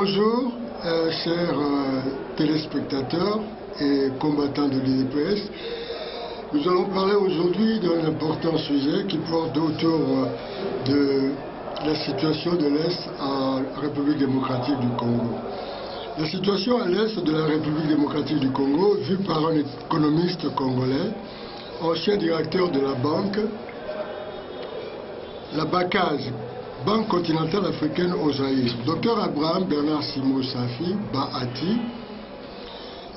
Bonjour, chers téléspectateurs et combattants de l'UDPS. Nous allons parler aujourd'hui d'un important sujet qui porte autour de la situation de l'Est en République démocratique du Congo. La situation à l'Est de la République démocratique du Congo, vue par un économiste congolais, ancien directeur de la banque, la BACAS, Banque continentale africaine au Zaïre, Dr Abraham Bernard Simo Safi Bahati.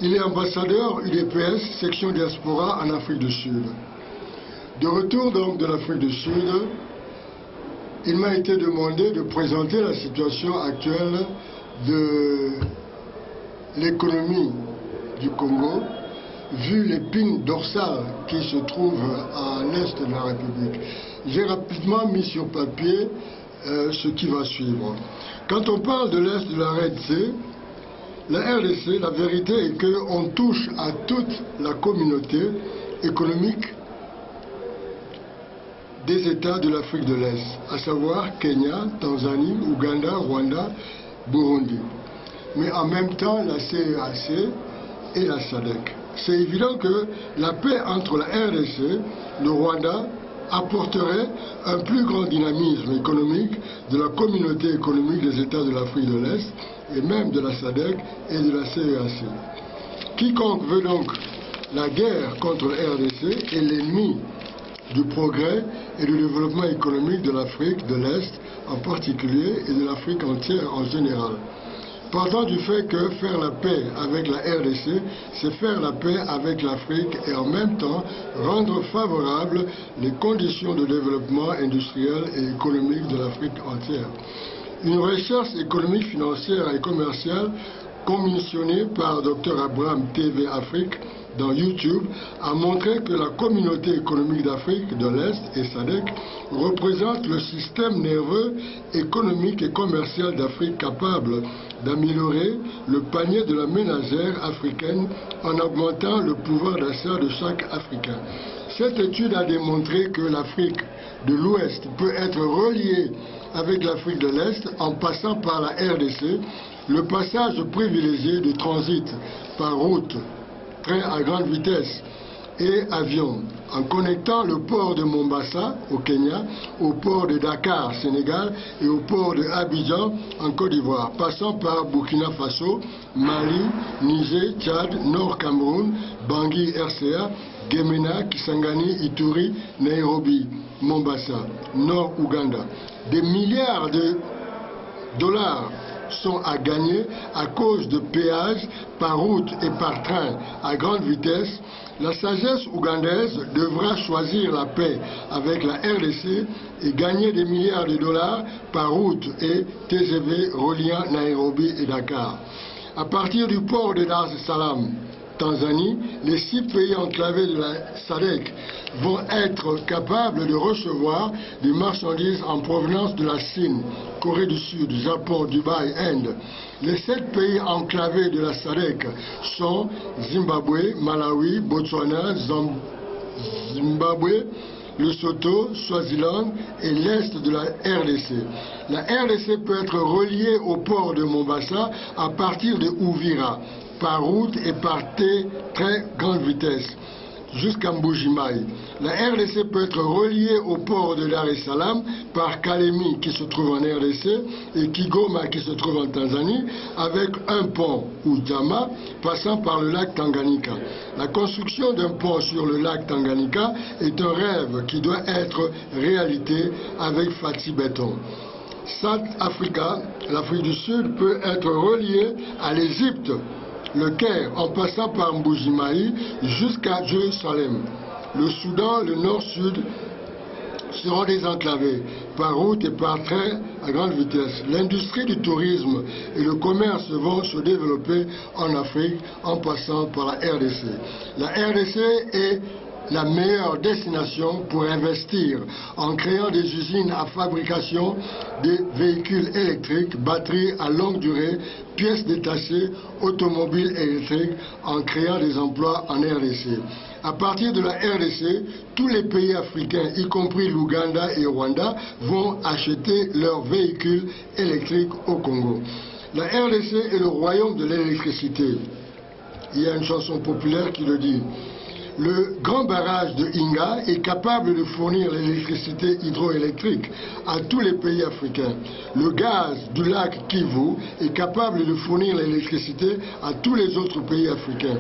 Il est ambassadeur UDPS, section diaspora en Afrique du Sud. De retour donc de l'Afrique du Sud, il m'a été demandé de présenter la situation actuelle de l'économie du Congo, vu l'épine dorsale qui se trouve à l'est de la République. J'ai rapidement mis sur papier ce qui va suivre. Quand on parle de l'Est de la RDC, la vérité est qu'on touche à toute la communauté économique des États de l'Afrique de l'Est, à savoir Kenya, Tanzanie, Ouganda, Rwanda, Burundi. Mais en même temps, la CEAC et la SADC. C'est évident que la paix entre la RDC, le Rwanda, apporterait un plus grand dynamisme économique de la communauté économique des États de l'Afrique de l'Est et même de la SADC et de la CEAC. Quiconque veut donc la guerre contre la RDC est l'ennemi du progrès et du développement économique de l'Afrique de l'Est en particulier et de l'Afrique entière en général. Partant du fait que faire la paix avec la RDC, c'est faire la paix avec l'Afrique et en même temps rendre favorables les conditions de développement industriel et économique de l'Afrique entière. Une recherche économique, financière et commerciale commissionnée par Dr Abraham TV Afrique dans YouTube a montré que la communauté économique d'Afrique de l'Est et SADC représente le système nerveux économique et commercial d'Afrique capable d'améliorer le panier de la ménagère africaine en augmentant le pouvoir d'achat de chaque Africain. Cette étude a démontré que l'Afrique de l'Ouest peut être reliée avec l'Afrique de l'Est en passant par la RDC, le passage privilégié de transit par route, train à grande vitesse et avion, en connectant le port de Mombasa au Kenya, au port de Dakar, Sénégal, et au port de Abidjan, en Côte d'Ivoire, passant par Burkina Faso, Mali, Niger, Tchad, Nord Cameroun, Bangui, RCA, Gemena, Kisangani, Ituri, Nairobi, Mombasa, Nord Ouganda. Des milliards de dollars sont à gagner à cause de péages par route et par train à grande vitesse. La sagesse ougandaise devra choisir la paix avec la RDC et gagner des milliards de dollars par route et TGV reliant Nairobi et Dakar. À partir du port de Dar es Salaam, Tanzanie, les 6 pays enclavés de la SADC vont être capables de recevoir des marchandises en provenance de la Chine, Corée du Sud, Japon, Dubaï, Inde. Les 7 pays enclavés de la SADC sont Zimbabwe, Malawi, Botswana, Zimbabwe, Lesotho, Swaziland et l'Est de la RDC. La RDC peut être reliée au port de Mombasa à partir de Uvira, par route et par très grande vitesse jusqu'à Mbujimaï. La RDC peut être reliée au port de Dar es Salaam par Kalemi qui se trouve en RDC et Kigoma qui se trouve en Tanzanie avec un pont ou Jama passant par le lac Tanganyika. La construction d'un pont sur le lac Tanganyika est un rêve qui doit être réalité avec Fatih Béton. South Africa, l'Afrique du Sud, peut être reliée à l'Égypte, le Caire, en passant par Mbujimaï jusqu'à Jérusalem. Le Soudan, le Nord-Sud seront désenclavés par route et par train à grande vitesse. L'industrie du tourisme et le commerce vont se développer en Afrique en passant par la RDC. La RDC est la meilleure destination pour investir en créant des usines à fabrication des véhicules électriques, batteries à longue durée, pièces détachées, automobiles électriques, en créant des emplois en RDC. À partir de la RDC, tous les pays africains, y compris l'Ouganda et le Rwanda, vont acheter leurs véhicules électriques au Congo. La RDC est le royaume de l'électricité. Il y a une chanson populaire qui le dit. Le grand barrage de Inga est capable de fournir l'électricité hydroélectrique à tous les pays africains. Le gaz du lac Kivu est capable de fournir l'électricité à tous les autres pays africains,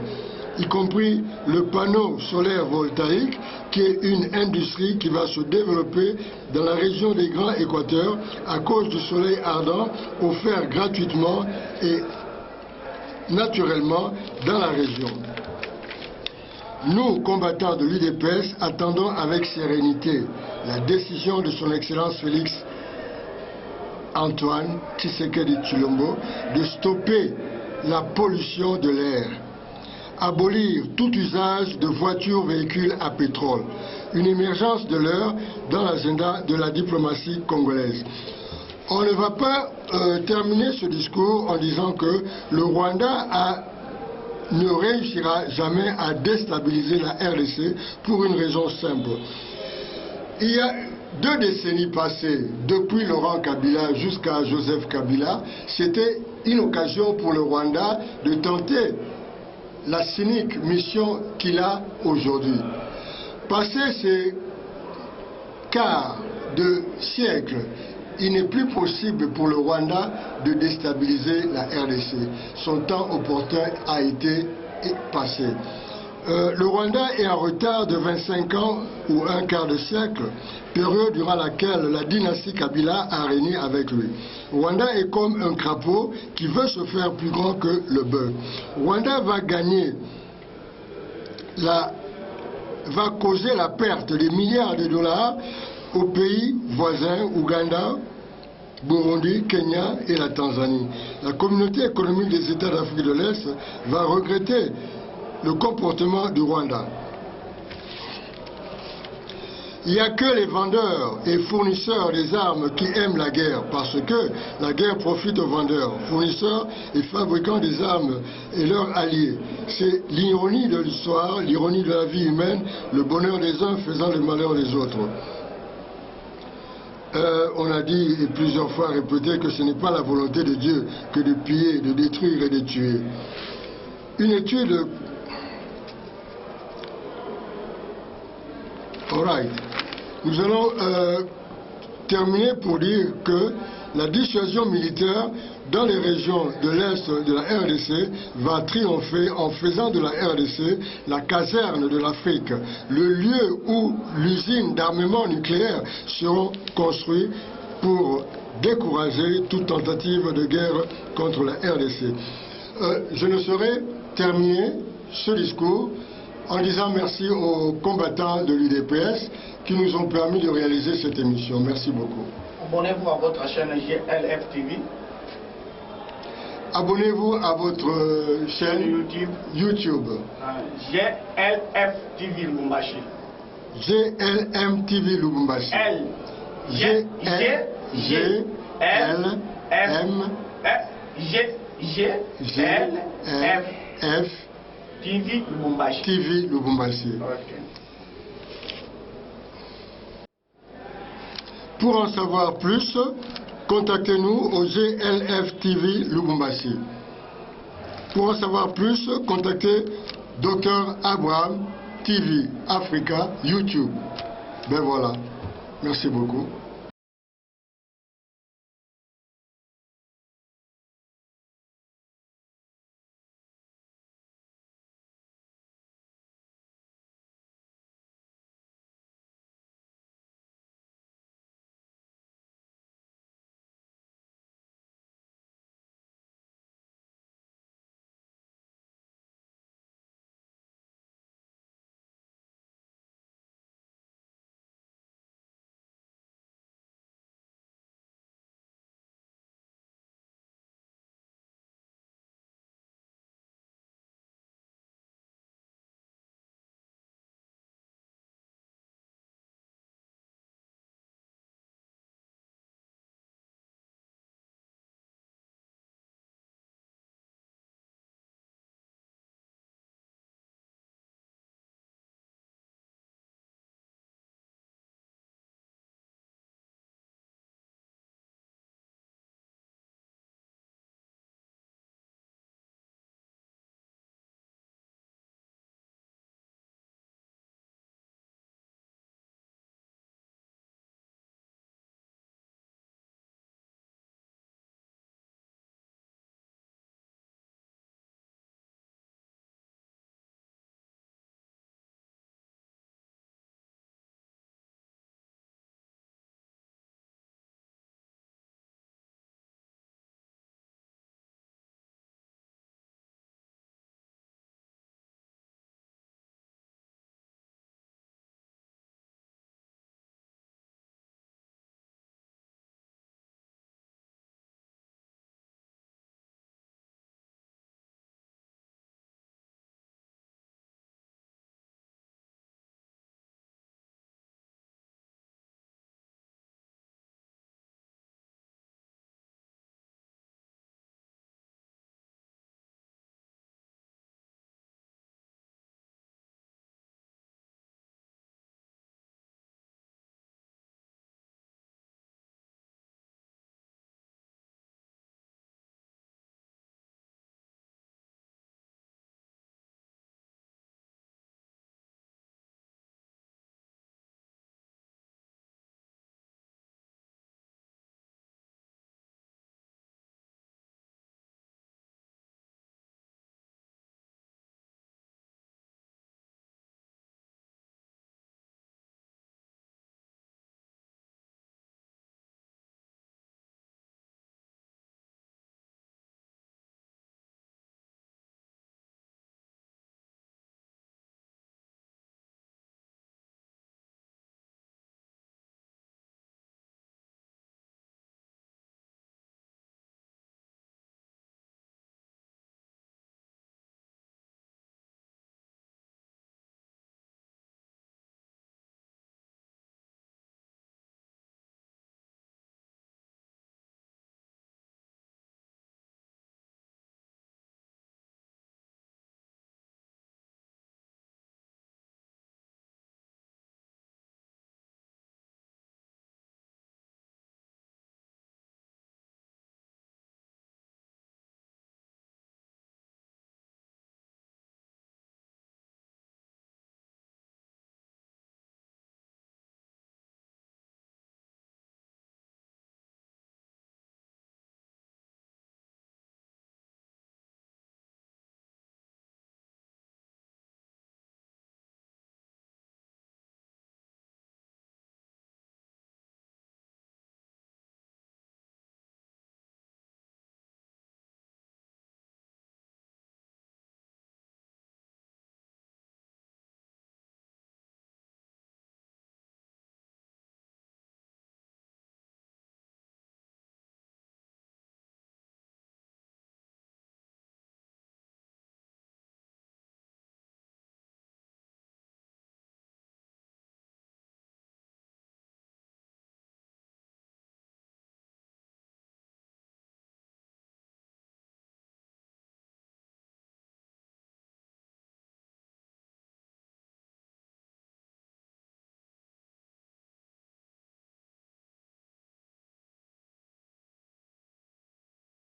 y compris le panneau solaire voltaïque, qui est une industrie qui va se développer dans la région des Grands Équateurs à cause du soleil ardent offert gratuitement et naturellement dans la région. Nous, combattants de l'UDPS, attendons avec sérénité la décision de son Excellence Félix Antoine Tshisekedi Tshilombo de stopper la pollution de l'air, abolir tout usage de voitures, véhicules à pétrole, une émergence de l'heure dans l'agenda de la diplomatie congolaise. On ne va pas terminer ce discours en disant que le Rwanda ne réussira jamais à déstabiliser la RDC pour une raison simple. Il y a 2 décennies passées, depuis Laurent Kabila jusqu'à Joseph Kabila, c'était une occasion pour le Rwanda de tenter la cynique mission qu'il a aujourd'hui. Passé ces quarts de siècle, il n'est plus possible pour le Rwanda de déstabiliser la RDC. Son temps opportun a été passé. Le Rwanda est en retard de 25 ans ou un quart de siècle, période durant laquelle la dynastie Kabila a régné avec lui. Rwanda est comme un crapaud qui veut se faire plus grand que le bœuf. Rwanda va causer la perte de milliards de dollars aux pays voisins, Ouganda, Burundi, Kenya et la Tanzanie. La communauté économique des États d'Afrique de l'Est va regretter le comportement du Rwanda. Il n'y a que les vendeurs et fournisseurs des armes qui aiment la guerre, parce que la guerre profite aux vendeurs, fournisseurs et fabricants des armes et leurs alliés. C'est l'ironie de l'histoire, l'ironie de la vie humaine, le bonheur des uns faisant le malheur des autres. On a dit et plusieurs fois répété que ce n'est pas la volonté de Dieu que de piller, de détruire et de tuer. Une étude... Alright. Nous allons terminer pour dire que la dissuasion militaire dans les régions de l'Est de la RDC va triompher en faisant de la RDC la caserne de l'Afrique, le lieu où l'usine d'armement nucléaire seront construites pour décourager toute tentative de guerre contre la RDC. Je ne saurais terminer ce discours en disant merci aux combattants de l'UDPS qui nous ont permis de réaliser cette émission. Merci beaucoup. Abonnez-vous à votre chaîne GLF TV. Abonnez-vous à votre chaîne YouTube. GLF TV Lubumbashi. GLM TV Lubumbashi. GLF TV Lubumbashi. TV Lubumbashi. Okay. Pour en savoir plus, contactez-nous au GLF TV Lubumbashi. Pour en savoir plus, contactez Dr Abraham TV Africa YouTube. Ben voilà. Merci beaucoup.